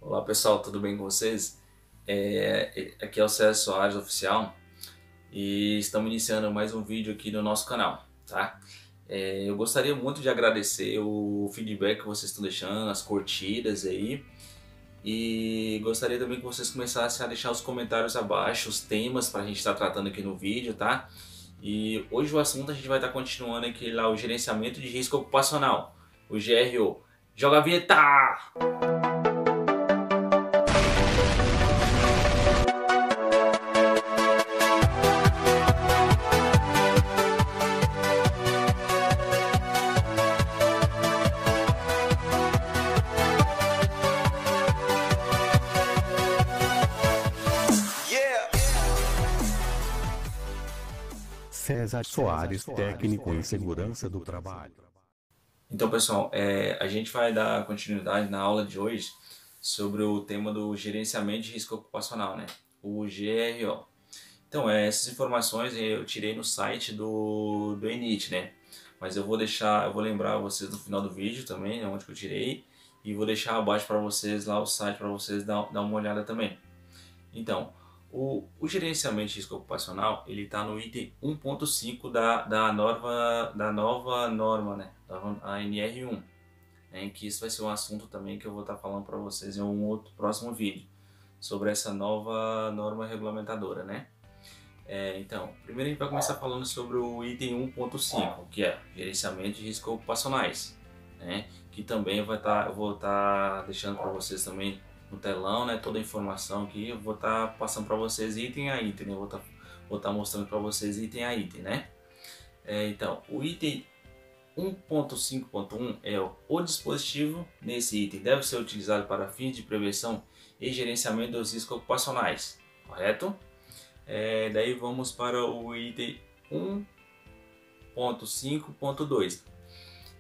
Olá pessoal, tudo bem com vocês? Aqui é o César Soares Oficial e estamos iniciando mais um vídeo aqui no nosso canal, tá? Eu gostaria muito de agradecer o feedback que vocês estão deixando, as curtidas aí, e gostaria também que vocês começassem a deixar os comentários abaixo, os temas para a gente estar tratando aqui no vídeo, tá? E hoje o assunto a gente vai estar continuando aqui lá, o gerenciamento de risco ocupacional, o GRO. Joga a vinheta! César Soares, técnico em segurança do trabalho. Então pessoal, a gente vai dar continuidade na aula de hoje sobre o tema do gerenciamento de risco ocupacional, né? O GRO. Então essas informações eu tirei no site do ENIT, né? Mas eu vou lembrar vocês no final do vídeo também, né, onde que eu tirei, e vou deixar abaixo para vocês lá o site para vocês dar uma olhada também. Então, o gerenciamento de risco ocupacional, ele está no item 1.5 da nova norma, né, a NR1, né, em que isso vai ser um assunto também que eu vou estar falando para vocês em um outro próximo vídeo, sobre essa nova norma regulamentadora, né. Então, primeiro a gente vai começar falando sobre o item 1.5, que é gerenciamento de riscos ocupacionais, né, que também eu vou estar deixando para vocês também no telão, né, toda a informação aqui, eu vou estar passando para vocês item a item, né, vou estar mostrando para vocês item a item, né. Então, o item 1.5.1 é o dispositivo nesse item deve ser utilizado para fins de prevenção e gerenciamento dos riscos ocupacionais, correto? Daí vamos para o item 1.5.2.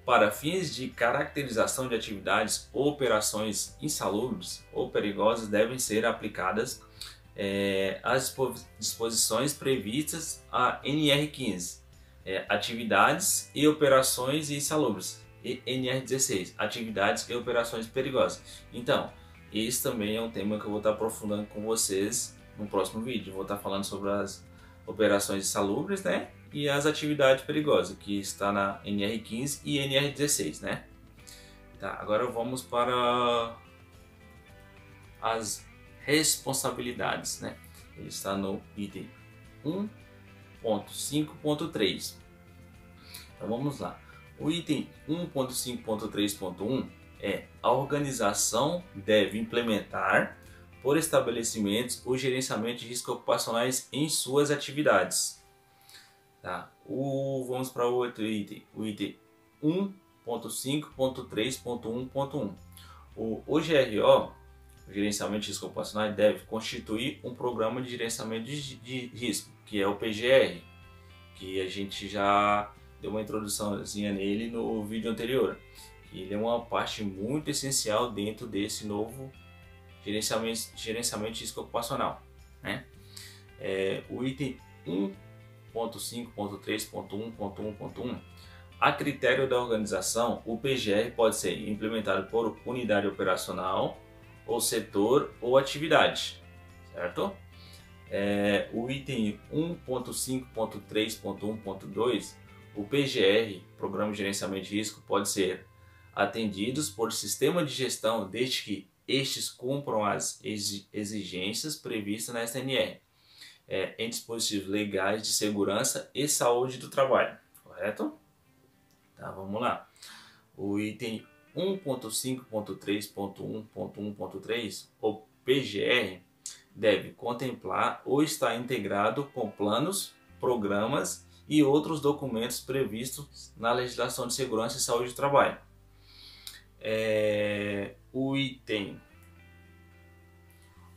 Para fins de caracterização de atividades ou operações insalubres ou perigosas devem ser aplicadas as disposições previstas a NR15, atividades e operações insalubres, e NR16, atividades e operações perigosas. Então, esse também é um tema que eu vou estar aprofundando com vocês no próximo vídeo. Eu vou estar falando sobre as operações insalubres, né? E as atividades perigosas, que está na NR15 e NR16, né? Tá, agora vamos para as responsabilidades, né? Ele está no item 1.5.3. Então vamos lá. O item 1.5.3.1 é: a organização deve implementar por estabelecimentos o gerenciamento de riscos ocupacionais em suas atividades. Tá. Vamos para o outro item, o item 1.5.3.1.1. O GRO, o gerenciamento de risco ocupacional, deve constituir um programa de gerenciamento de risco, que é o PGR, que a gente já deu uma introduçãozinha nele no vídeo anterior. Ele é uma parte muito essencial dentro desse novo gerenciamento de risco ocupacional, né? O item 1.5.3.1.1.1. A critério da organização, o PGR pode ser implementado por unidade operacional, ou setor, ou atividade, certo? O item 1.5.3.1.2, o PGR, Programa de Gerenciamento de Risco, pode ser atendidos por sistema de gestão desde que estes cumpram as exigências previstas na SNR, em dispositivos legais de segurança e saúde do trabalho, correto? Tá, vamos lá. O item 1.5.3.1.1.3, o PGR, deve contemplar ou estar integrado com planos, programas e outros documentos previstos na legislação de segurança e saúde do trabalho. O item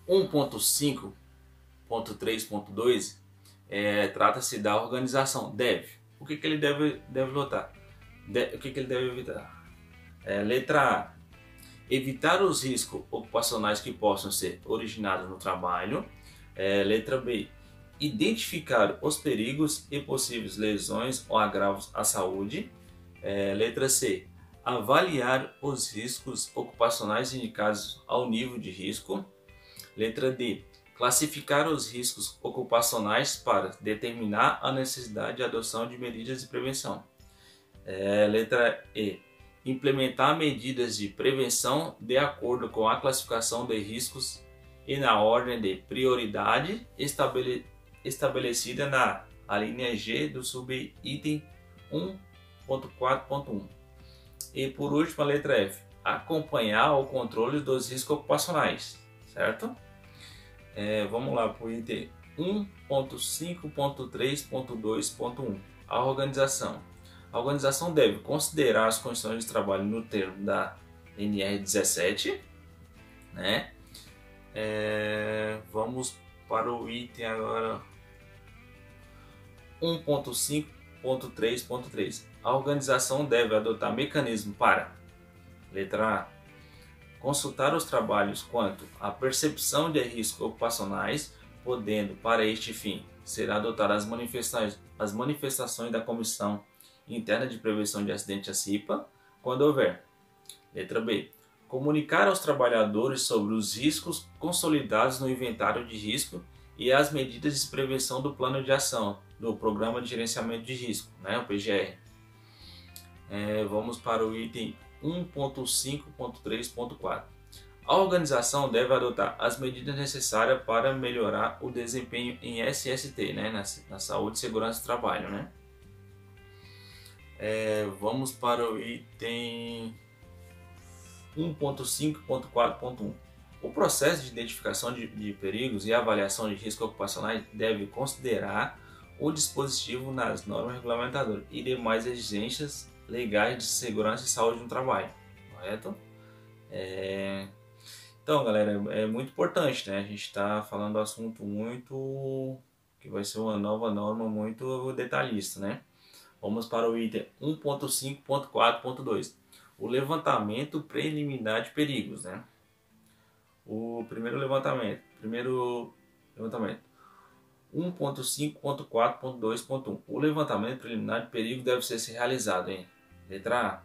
1.5.3.2 trata-se da organização. O que ele deve notar? O que ele deve evitar? Letra A: evitar os riscos ocupacionais que possam ser originados no trabalho. Letra B: identificar os perigos e possíveis lesões ou agravos à saúde. Letra C: avaliar os riscos ocupacionais indicados ao nível de risco. Letra D, classificar os riscos ocupacionais para determinar a necessidade de adoção de medidas de prevenção. Letra E, implementar medidas de prevenção de acordo com a classificação de riscos e na ordem de prioridade estabelecida na alínea G do subitem 1.4.1. E por último, a letra F, acompanhar o controle dos riscos ocupacionais, certo? Vamos lá para o item 1.5.3.2.1. A organização. A organização deve considerar as condições de trabalho no termo da NR17, né? Vamos para o item agora 1.5.3.3. A organização deve adotar mecanismo para, letra A, consultar os trabalhos quanto à percepção de riscos ocupacionais, podendo, para este fim, ser adotadas as manifestações da Comissão Interna de Prevenção de Acidentes, a CIPA, quando houver. Letra B, comunicar aos trabalhadores sobre os riscos consolidados no inventário de risco e as medidas de prevenção do plano de ação do Programa de Gerenciamento de Risco, né, o PGR. Vamos para o item 1.5.3.4. A organização deve adotar as medidas necessárias para melhorar o desempenho em SST, né, na saúde e segurança do trabalho, né? Vamos para o item 1.5.4.1. O processo de identificação de perigos e avaliação de riscos ocupacionais deve considerar o dispositivo nas normas regulamentadoras e demais exigências legais de segurança e saúde no trabalho, correto? Então, galera, é muito importante, né? A gente está falando do assunto que vai ser uma nova norma muito detalhista, né? Vamos para o item 1.5.4.2. O levantamento preliminar de perigos, né? O primeiro levantamento. 1.5.4.2.1. O levantamento preliminar de perigo deve ser realizado em letra A,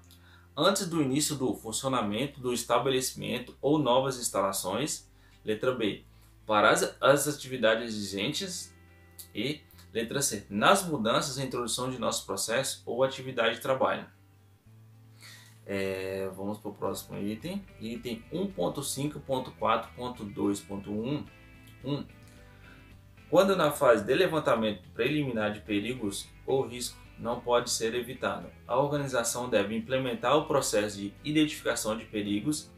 antes do início do funcionamento do estabelecimento ou novas instalações. Letra B, para as atividades exigentes. E letra C, nas mudanças e introdução de nossos processos ou atividade de trabalho. Vamos para o próximo item. Item 1.5.4.2.1. Quando na fase de levantamento preliminar de perigos ou risco não pode ser evitado, a organização deve implementar o processo de identificação de perigos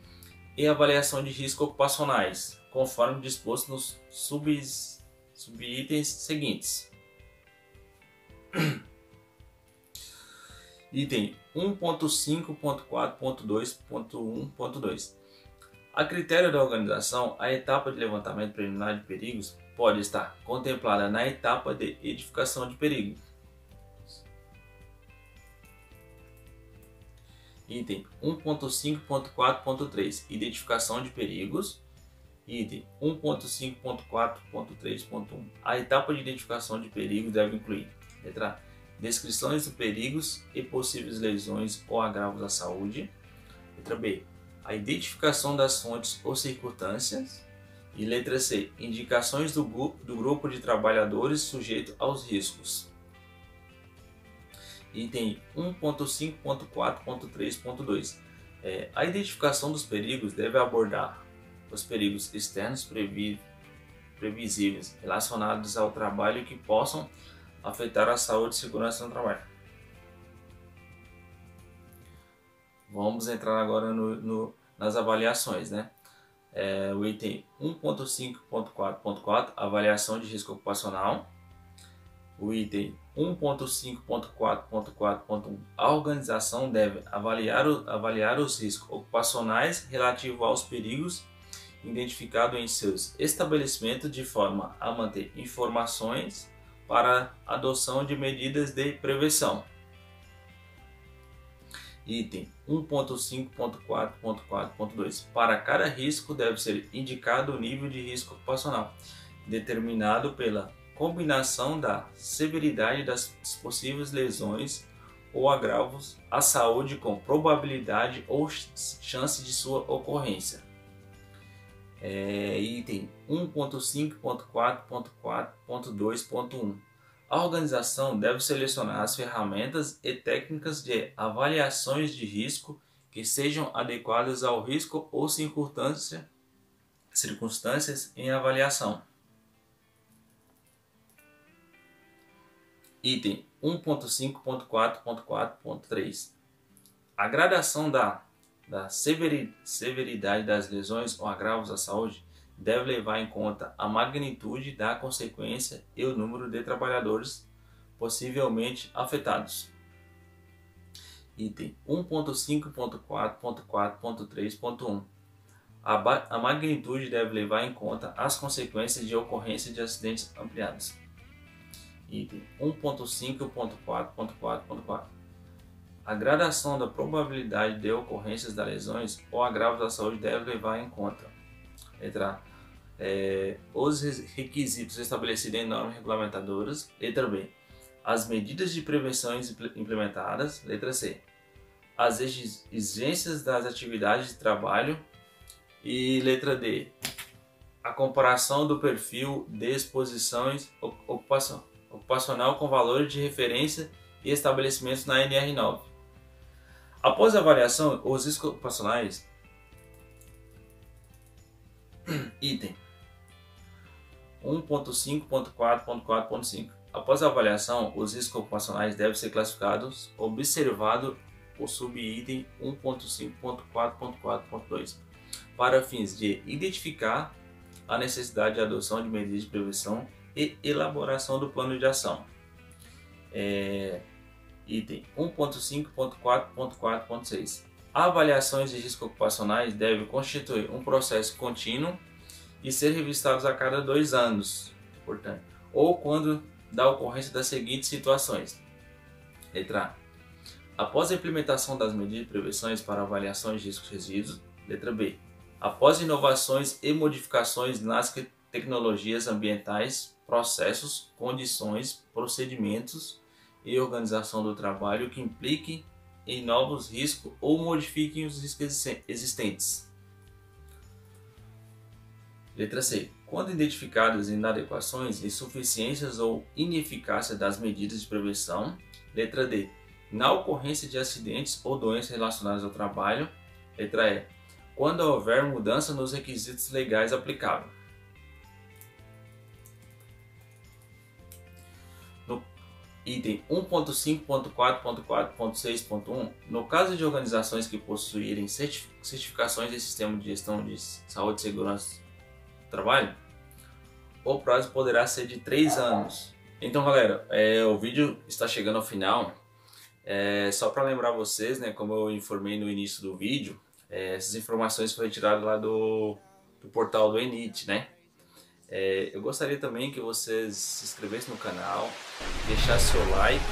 e avaliação de riscos ocupacionais, conforme disposto nos subitens seguintes. Item 1.5.4.2.1.2. A critério da organização, a etapa de levantamento preliminar de perigos pode estar contemplada na etapa de edificação de perigo. Item 1.5.4.3. Identificação de perigos. Item 1.5.4.3.1. A etapa de identificação de perigos deve incluir: letra A, descrições de perigos e possíveis lesões ou agravos à saúde. Letra B, a identificação das fontes ou circunstâncias. E letra C, indicações do grupo de trabalhadores sujeito aos riscos. Item 1.5.4.3.2. A identificação dos perigos deve abordar os perigos externos previsíveis relacionados ao trabalho que possam afetar a saúde e segurança no trabalho. Vamos entrar agora nas avaliações, né? O item 1.5.4.4, avaliação de risco ocupacional. O item 1.5.4.4.1, a organização deve avaliar os riscos ocupacionais relativos aos perigos identificados em seus estabelecimentos de forma a manter informações para a adoção de medidas de prevenção. Item 1.5.4.4.2. Para cada risco deve ser indicado o nível de risco ocupacional, determinado pela combinação da severidade das possíveis lesões ou agravos à saúde com probabilidade ou chance de sua ocorrência. Item 1.5.4.4.2.1. A organização deve selecionar as ferramentas e técnicas de avaliações de risco que sejam adequadas ao risco ou circunstâncias em avaliação. Item 1.5.4.4.3. A gradação da severidade das lesões ou agravos à saúde deve levar em conta a magnitude da consequência e o número de trabalhadores possivelmente afetados. Item 1.5.4.4.3.1. A magnitude deve levar em conta as consequências de ocorrência de acidentes ampliados. Item 1.5.4.4.4. A gradação da probabilidade de ocorrências das lesões ou agravos da saúde deve levar em conta: letra A, os requisitos estabelecidos em normas regulamentadoras. Letra B, as medidas de prevenção implementadas. Letra C, as exigências das atividades de trabalho. E letra D, a comparação do perfil de exposições ocupacional com valores de referência e estabelecimentos na NR9. Após a avaliação, os riscos ocupacionais. Item 1.5.4.4.5. Após a avaliação, os riscos ocupacionais devem ser classificados, observado o subitem 1.5.4.4.2, para fins de identificar a necessidade de adoção de medidas de prevenção e elaboração do plano de ação. Item 1.5.4.4.6. Avaliações de riscos ocupacionais devem constituir um processo contínuo e ser revistados a cada 2 anos, portanto, ou quando da ocorrência das seguintes situações. Letra A, após a implementação das medidas de prevenção para avaliações de riscos de resíduos. Letra B, após inovações e modificações nas tecnologias ambientais, processos, condições, procedimentos e organização do trabalho que impliquem em novos riscos ou modifiquem os riscos existentes. Letra C, quando identificadas inadequações, insuficiências ou ineficácia das medidas de prevenção. Letra D, na ocorrência de acidentes ou doenças relacionadas ao trabalho. Letra E, quando houver mudança nos requisitos legais aplicáveis. No item 1.5.4.4.6.1, no caso de organizações que possuírem certificações de sistema de gestão de saúde e segurança do trabalho, o prazo poderá ser de 3 anos. Então, galera, o vídeo está chegando ao final. Só para lembrar vocês, né, como eu informei no início do vídeo, essas informações foram retiradas lá do portal do ENIT, né? Eu gostaria também que vocês se inscrevessem no canal, deixassem seu like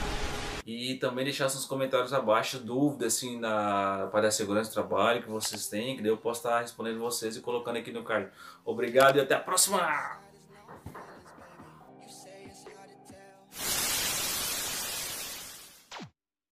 e também deixassem nos comentários abaixo dúvidas assim, para a segurança do trabalho que vocês têm, que daí eu posso estar respondendo vocês e colocando aqui no card. Obrigado e até a próxima!